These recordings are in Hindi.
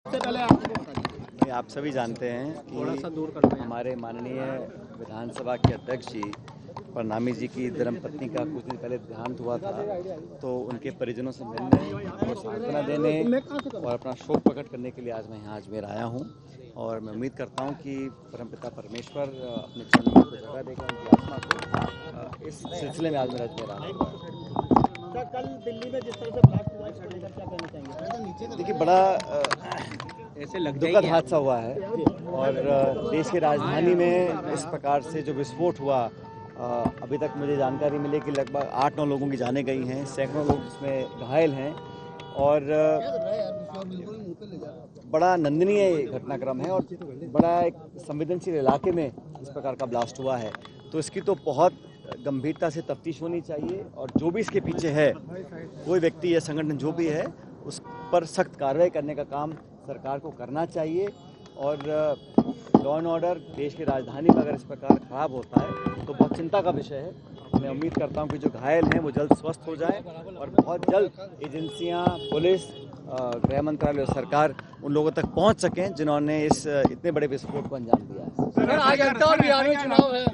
सबसे पहले आप आप सभी जानते हैं थोड़ा सा कि दूर करते हैं। हमारे माननीय विधानसभा के अध्यक्ष जी प्रणामी जी की धर्मपत्नी का कुछ दिन पहले देहांत हुआ था, तो उनके परिजनों से मिलने, उनको सांत्वना देने और अपना शोक प्रकट करने के लिए आज मैं यहाँ अजमेर आया हूँ। और मैं उम्मीद करता हूँ कि परमपिता परमेश्वर अपने चरणों में जगह देगा उनकी आत्मा को। इस सिलसिले में आज मैं अजमेर आया हूँ। कल दिल्ली में जिस तरह से ब्लास्ट हुआ इसको लेकर क्या कहना चाहेंगे? देखिए, बड़ा दुखद हादसा हुआ है और देश की राजधानी में इस प्रकार से जो विस्फोट हुआ, अभी तक मुझे जानकारी मिली कि लगभग 8-9 लोगों की जानें गई हैं, सैकड़ों लोग इसमें घायल हैं और बड़ा निंदनीय घटनाक्रम है और बड़ा एक संवेदनशील इलाके में इस प्रकार का ब्लास्ट हुआ है। तो इसकी तो बहुत गंभीरता से तफ्तीश होनी चाहिए और जो भी इसके पीछे है, कोई व्यक्ति या संगठन जो भी है, उस पर सख्त कार्रवाई करने का काम सरकार को करना चाहिए। और लॉ एंड ऑर्डर देश की राजधानी में अगर इस प्रकार खराब होता है तो बहुत चिंता का विषय है। मैं उम्मीद करता हूं कि जो घायल हैं वो जल्द स्वस्थ हो जाएं और बहुत जल्द एजेंसियां, पुलिस, गृह मंत्रालय और सरकार उन लोगों तक पहुंच सकें जिन्होंने इस इतने बड़े विस्फोट को अंजाम दिया है। सर, आज जनता और बिहार में चुनाव है।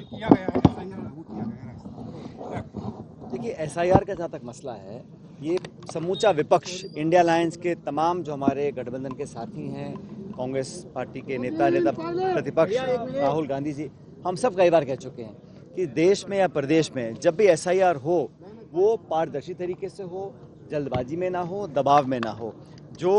देखिए, एसआईआर का जहाँ तक मसला है, ये समूचा विपक्ष, इंडिया अलायंस के तमाम जो हमारे गठबंधन के साथी हैं, कांग्रेस पार्टी के नेता प्रतिपक्ष राहुल गांधी जी, हम सब कई बार कह चुके हैं कि देश में या प्रदेश में जब भी एसआईआर हो वो पारदर्शी तरीके से हो, जल्दबाजी में ना हो, दबाव में ना हो। जो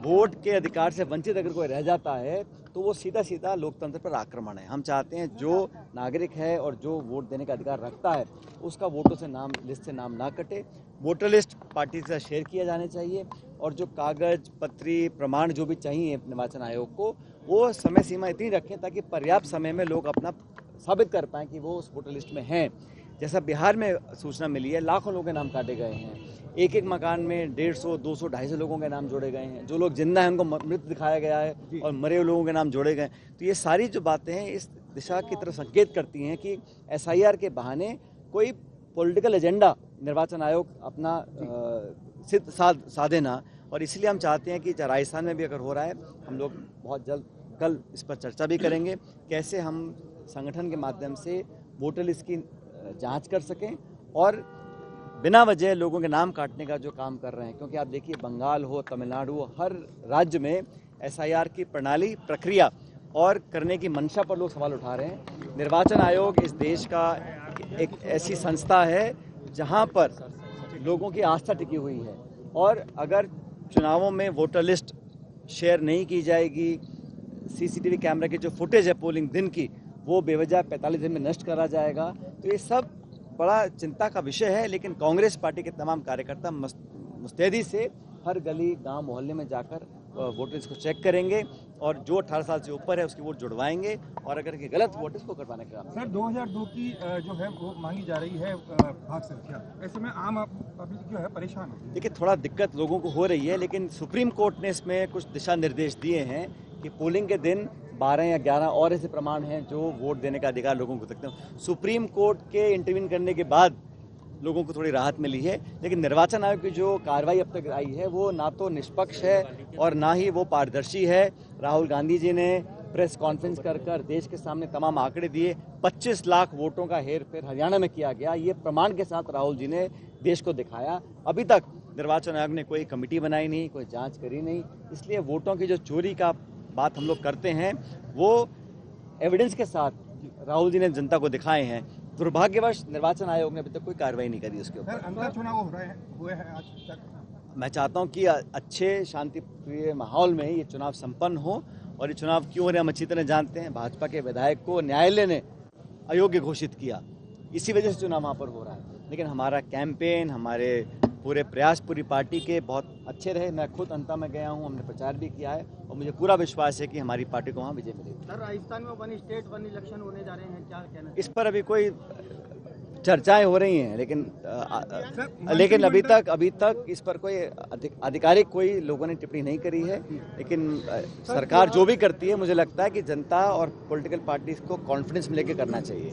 वोट के अधिकार से वंचित अगर कोई रह जाता है तो वो सीधा सीधा लोकतंत्र पर आक्रमण है। हम चाहते हैं जो नागरिक है और जो वोट देने का अधिकार रखता है उसका वोटों से नाम, लिस्ट से नाम ना कटे। वोटर लिस्ट पार्टी से शेयर किया जाने चाहिए और जो कागज पत्री प्रमाण जो भी चाहिए निर्वाचन आयोग को, वो समय सीमा इतनी रखें ताकि पर्याप्त समय में लोग अपना साबित कर पाएँ कि वो उस वोटर लिस्ट में हैं। जैसा बिहार में सूचना मिली है, लाखों लोगों के नाम काटे गए हैं, एक एक मकान में 150, 200, 250 लोगों के नाम जोड़े गए हैं। जो लोग जिंदा हैं उनको मृत दिखाया गया है और मरे हुए लोगों के नाम जोड़े गए। तो ये सारी जो बातें हैं इस दिशा की तरफ संकेत करती हैं कि एसआईआर के बहाने कोई पॉलिटिकल एजेंडा निर्वाचन आयोग अपना साधे ना। और इसलिए हम चाहते हैं कि राजस्थान में भी अगर हो रहा है, हम लोग बहुत जल्द कल इस पर चर्चा भी करेंगे, कैसे हम संगठन के माध्यम से वोटर लिस्ट की जांच कर सकें और बिना वजह लोगों के नाम काटने का जो काम कर रहे हैं। क्योंकि आप देखिए, बंगाल हो, तमिलनाडु हो, हर राज्य में एसआईआर की प्रणाली, प्रक्रिया और करने की मंशा पर लोग सवाल उठा रहे हैं। निर्वाचन आयोग इस देश का एक ऐसी संस्था है जहां पर लोगों की आस्था टिकी हुई है और अगर चुनावों में वोटर लिस्ट शेयर नहीं की जाएगी, सीसीटीवी कैमरा की जो फुटेज है पोलिंग दिन की, वो बेवजह 45 दिन में नष्ट करा जाएगा। तो ये सब बड़ा चिंता का विषय है। लेकिन कांग्रेस पार्टी के तमाम कार्यकर्ता मुस्तैदी से हर गली, गांव, मोहल्ले में जाकर वोटर्स को चेक करेंगे और जो 18 साल से ऊपर है उसकी वोट जुड़वाएंगे और अगर गलत वोट इसको करवाने का काम। सर, 2002 की जो है वो मांगी जा रही है भाग संख्या, ऐसे में आम पब्लिक जो है परेशान है। देखिए, थोड़ा दिक्कत लोगों को हो रही है, लेकिन सुप्रीम कोर्ट ने इसमें कुछ दिशा निर्देश दिए हैं कि पोलिंग के दिन 12 या 11 और ऐसे प्रमाण हैं जो वोट देने का अधिकार लोगों को सकते हैं। सुप्रीम कोर्ट के इंटरवीन करने के बाद लोगों को थोड़ी राहत मिली है, लेकिन निर्वाचन आयोग की जो कार्रवाई अब तक आई है वो ना तो निष्पक्ष है और ना ही वो पारदर्शी है। राहुल गांधी जी ने प्रेस कॉन्फ्रेंस कर देश के सामने तमाम आंकड़े दिए। 25 लाख वोटों का हेर फेर हरियाणा में किया गया, ये प्रमाण के साथ राहुल जी ने देश को दिखाया। अभी तक निर्वाचन आयोग ने कोई कमेटी बनाई नहीं, कोई जाँच करी नहीं। इसलिए वोटों की जो चोरी का बात हम लोग करते हैं वो एविडेंस के साथ राहुल जी ने जनता को दिखाए हैं। दुर्भाग्यवश निर्वाचन आयोग ने अभी तक कोई कार्रवाई नहीं करी उसके ऊपर। अंतर चुनाव हुए हैं आज तक। मैं चाहता हूं कि अच्छे शांतिप्रिय माहौल में ये चुनाव संपन्न हो। और ये चुनाव क्यों हो रहे हम अच्छी तरह जानते हैं। भाजपा के विधायक को न्यायालय ने अयोग्य घोषित किया, इसी वजह से चुनाव वहाँ पर हो रहा है। लेकिन हमारा कैंपेन, हमारे पूरे प्रयास पूरी पार्टी के बहुत अच्छे रहे। मैं खुद अंता में गया हूं, हमने प्रचार भी किया है और मुझे पूरा विश्वास है कि हमारी पार्टी को वहां विजय मिलेगी। सर, राजस्थान में 1 स्टेट 1 इलेक्शन होने जा रहे हैं, क्या कहना? इस पर अभी कोई चर्चाएं हो रही हैं, लेकिन अभी तक इस पर कोई आधिकारिक कोई लोगों ने टिप्पणी नहीं करी है। लेकिन सरकार जो भी करती है, मुझे लगता है कि जनता और पॉलिटिकल पार्टीज को कॉन्फिडेंस में लेके करना चाहिए।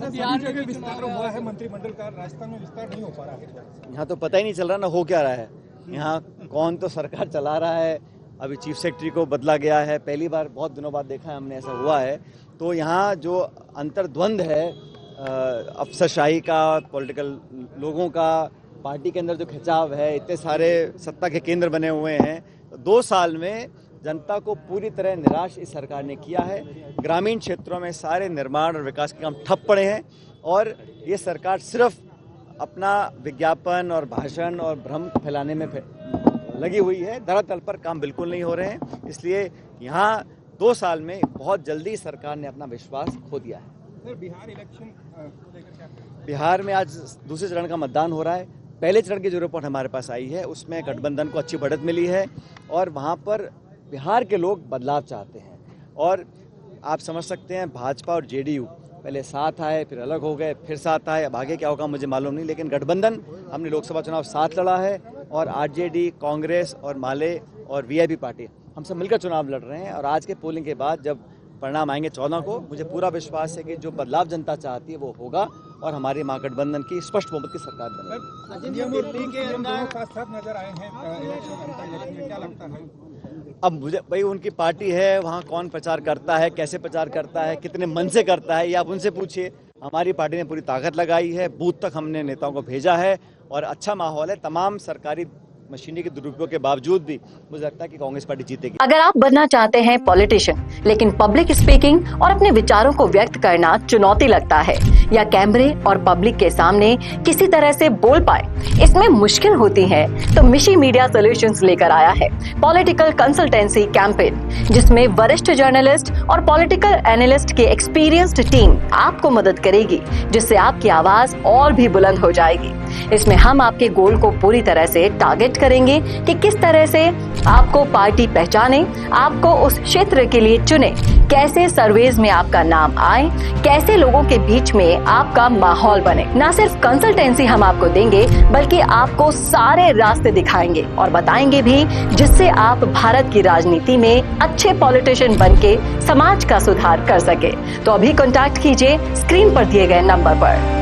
विस्तार हुआ है मंत्रिमंडल का, राजस्थान में विस्तार नहीं हो पा रहा है। यहाँ तो पता ही नहीं चल रहा ना हो क्या रहा है। यहाँ कौन तो सरकार चला रहा है, अभी चीफ सेक्रेटरी को बदला गया है, पहली बार बहुत दिनों बाद देखा है हमने ऐसा हुआ है। तो यहाँ जो अंतर्द्वंद है अफसरशाही का, पॉलिटिकल लोगों का, पार्टी के अंदर जो खिंचाव है, इतने सारे सत्ता के केंद्र बने हुए हैं, तो 2 साल में जनता को पूरी तरह निराश इस सरकार ने किया है। ग्रामीण क्षेत्रों में सारे निर्माण और विकास के काम ठप पड़े हैं और ये सरकार सिर्फ अपना विज्ञापन और भाषण और भ्रम फैलाने में लगी हुई है। धरातल पर काम बिल्कुल नहीं हो रहे हैं। इसलिए यहाँ 2 साल में बहुत जल्दी सरकार ने अपना विश्वास खो दिया है। सर, बिहार इलेक्शन को लेकर क्या? बिहार में आज दूसरे चरण का मतदान हो रहा है। पहले चरण की जो रिपोर्ट हमारे पास आई है उसमें गठबंधन को अच्छी बढ़त मिली है और वहाँ पर बिहार के लोग बदलाव चाहते हैं। और आप समझ सकते हैं भाजपा और जेडीयू पहले साथ आए, फिर अलग हो गए, फिर साथ आए। अब आगे क्या होगा मुझे मालूम नहीं, लेकिन गठबंधन हमने लोकसभा चुनाव साथ लड़ा है और आरजेडी, कांग्रेस और माले और वीआईपी पार्टी हम सब मिलकर चुनाव लड़ रहे हैं। और आज के पोलिंग के बाद जब परिणाम आएंगे 14 को, मुझे पूरा विश्वास है कि जो बदलाव जनता चाहती है वो होगा और हमारी महागठबंधन की स्पष्ट बहुमत की सरकार बनेगी। दिल्ली के दोनों साथ नजर आए हैं इलेक्शन में, क्या लगता है? अब मुझे भाई उनकी पार्टी है, वहाँ कौन प्रचार करता है, कैसे प्रचार करता है, कितने मन से करता है, ये आप उनसे पूछिए। हमारी पार्टी ने पूरी ताकत लगाई है, बूथ तक हमने नेताओं को भेजा है और अच्छा माहौल है। तमाम सरकारी मशीनरी के दुरुपयोग के बावजूद भी मुझे लगता है कि कांग्रेस पार्टी जीतेगी। अगर आप बनना चाहते हैं पॉलिटिशियन, लेकिन पब्लिक स्पीकिंग और अपने विचारों को व्यक्त करना चुनौती लगता है या कैमरे और पब्लिक के सामने किसी तरह से बोल पाए इसमें मुश्किल होती है, तो मिशी मीडिया सॉल्यूशंस लेकर आया है पॉलिटिकल कंसल्टेंसी कैंपेन, जिसमें वरिष्ठ जर्नलिस्ट और पॉलिटिकल एनालिस्ट की एक्सपीरियंस्ड टीम आपको मदद करेगी, जिससे आपकी आवाज और भी बुलंद हो जाएगी। इसमें हम आपके गोल को पूरी तरह से टारगेट करेंगे कि किस तरह से आपको पार्टी पहचाने, आपको उस क्षेत्र के लिए चुने, कैसे सर्वेज में आपका नाम आए, कैसे लोगों के बीच में आपका माहौल बने। न सिर्फ कंसल्टेंसी हम आपको देंगे, बल्कि आपको सारे रास्ते दिखाएंगे और बताएंगे भी, जिससे आप भारत की राजनीति में अच्छे पॉलिटिशियन बनके समाज का सुधार कर सके। तो अभी कॉन्टैक्ट कीजिए स्क्रीन पर दिए गए नंबर पर।